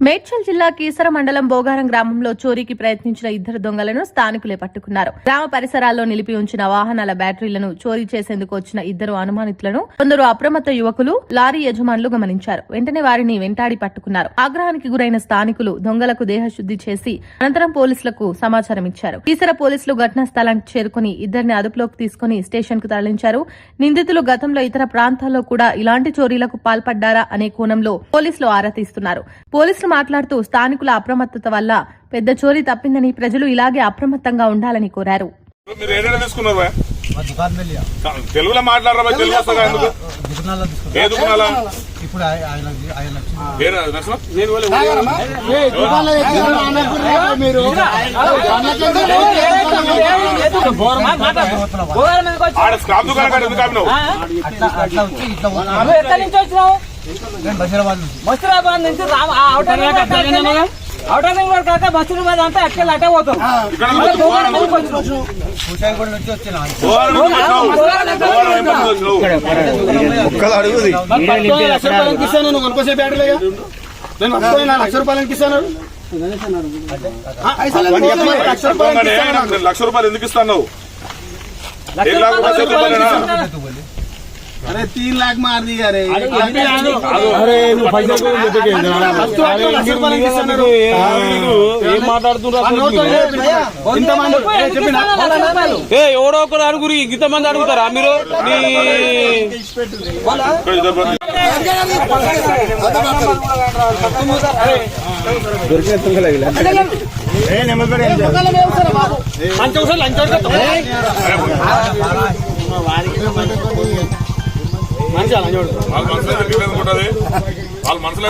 మేడ్చల్ జిల్లా కీసర మండలం బోగారం గ్రామంలో చోరీకి ప్రయత్నించిన ఇద్దరు దొంగలను స్థానికులే పట్టుకున్నారు. గ్రామ పరిసరాల్లో నిలిపి ఉంచిన వాహనాల బ్యాటరీలను చోరీ చేసేందుకు వచ్చిన ఇద్దరు అనుమానితులను కొందరు అప్రమత్త యువకులు, లారీ యజమానులు గమనించారు. వెంటనే వారిని వెంటాడి పట్టుకున్నారు. ఆగ్రహానికి గురైన స్థానికులు దొంగలకు దేహశుద్ది చేసి అనంతరం పోలీసులకు సమాచారం ఇచ్చారు. కీసర పోలీసులు ఘటనా స్థలానికి చేరుకుని ఇద్దరిని అదుపులోకి తీసుకుని స్టేషన్ కు తరలించారు. నిందితులు గతంలో ఇతర ప్రాంతాల్లో కూడా ఇలాంటి చోరీలకు పాల్పడ్డారా అనే కోణంలో పోలీసులు ఆరా తీస్తున్నారు. పోలీసులు మాట్లాడుతూ స్థానికుల అప్రమత్తత వల్ల పెద్ద చోరీ తప్పిందని, ప్రజలు ఇలాగే అప్రమత్తంగా ఉండాలని కోరారు. తెలుగులో మాట్లాడరా? తెలుగు వస్తుందా? స్క్రాప్ దుకాణం కాదు, ఎందుకు ఆపినావు? మస్తూరాబాద్ నుంచి అవుటర్ రింగ్ రోడ్ కాక మస్తూరాబాద్ అంతా అక్కడ అట్టే పోతాం. లక్ష రూపాయలు ఎందుకు ఇస్తాను? अरे 3 लाख मार दी अरे ఎవడో ఒకరు అడుగురు, ఇంతమంది అడుగుతారా మీరు? వాళ్ళ మనసులో